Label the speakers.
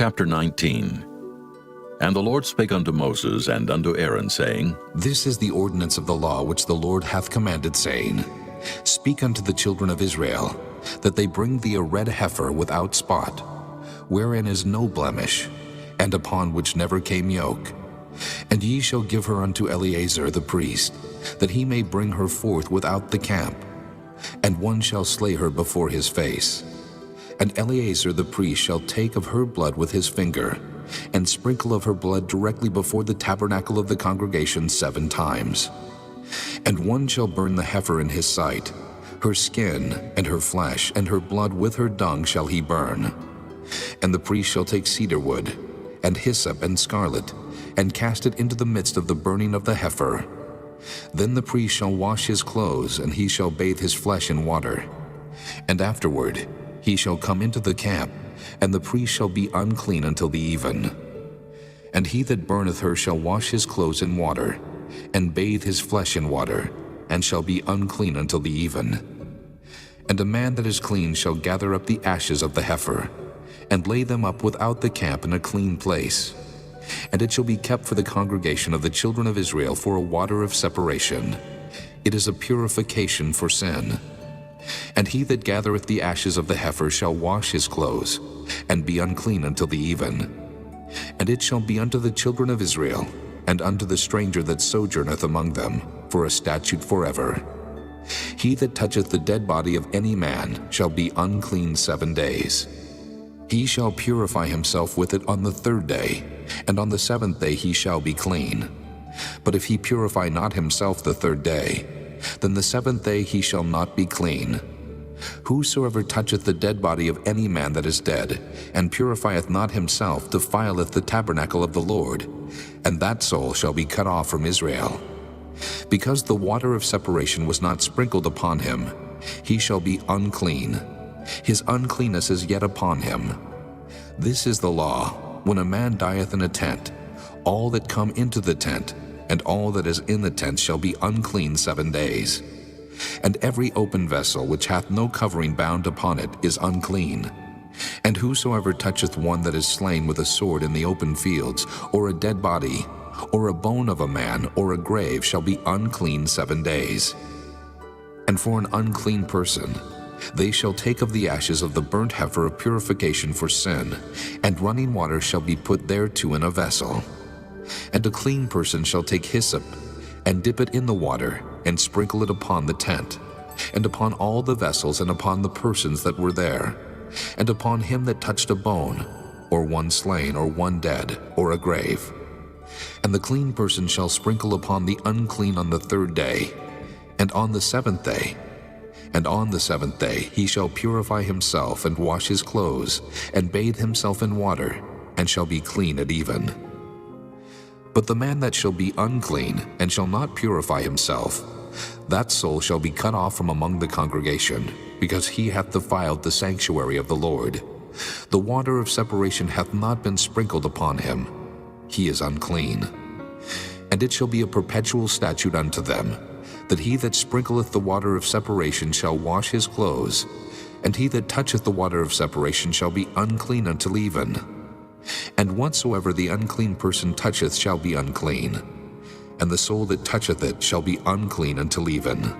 Speaker 1: Chapter 19. And the Lord spake unto Moses and unto Aaron, saying,
Speaker 2: This is the ordinance of the law which the Lord hath commanded, saying, Speak unto the children of Israel, that they bring thee a red heifer without spot, wherein is no blemish, and upon which never came yoke. And ye shall give her unto Eleazar the priest, that he may bring her forth without the camp. And one shall slay her before his face. And Eleazar the priest shall take of her blood with his finger, and sprinkle of her blood directly before the tabernacle of the congregation 7 times. And one shall burn the heifer in his sight. Her skin, and her flesh, and her blood with her dung shall he burn. And the priest shall take cedar wood, and hyssop, and scarlet, and cast it into the midst of the burning of the heifer. Then the priest shall wash his clothes, and he shall bathe his flesh in water. And afterward he shall come into the camp, and the priest shall be unclean until the even. And he that burneth her shall wash his clothes in water, and bathe his flesh in water, and shall be unclean until the even. And a man that is clean shall gather up the ashes of the heifer, and lay them up without the camp in a clean place. And it shall be kept for the congregation of the children of Israel for a water of separation. It is a purification for sin. And he that gathereth the ashes of the heifer shall wash his clothes, and be unclean until the even. And it shall be unto the children of Israel, and unto the stranger that sojourneth among them, for a statute forever. He that toucheth the dead body of any man shall be unclean 7 days. He shall purify himself with it on the 3rd day, and on the 7th day he shall be clean. But if he purify not himself the 3rd day, then the 7th day he shall not be clean. Whosoever toucheth the dead body of any man that is dead, and purifieth not himself, defileth the tabernacle of the Lord, and that soul shall be cut off from Israel. Because the water of separation was not sprinkled upon him, he shall be unclean. His uncleanness is yet upon him. This is the law: when a man dieth in a tent, all that come into the tent, and all that is in the tent shall be unclean 7 days. And every open vessel which hath no covering bound upon it is unclean. And whosoever toucheth one that is slain with a sword in the open fields, or a dead body, or a bone of a man, or a grave, shall be unclean 7 days. And for an unclean person, they shall take of the ashes of the burnt heifer of purification for sin, and running water shall be put thereto in a vessel. And a clean person shall take hyssop, and dip it in the water, and sprinkle it upon the tent, and upon all the vessels, and upon the persons that were there, and upon him that touched a bone, or one slain, or one dead, or a grave. And the clean person shall sprinkle upon the unclean on the 3rd day, and on the 7th day. And on the 7th day he shall purify himself, and wash his clothes, and bathe himself in water, and shall be clean at even. But the man that shall be unclean, and shall not purify himself, that soul shall be cut off from among the congregation, because he hath defiled the sanctuary of the Lord. The water of separation hath not been sprinkled upon him. He is unclean. And it shall be a perpetual statute unto them, that he that sprinkleth the water of separation shall wash his clothes, and he that toucheth the water of separation shall be unclean until even. And whatsoever the unclean person toucheth shall be unclean, and the soul that toucheth it shall be unclean until even.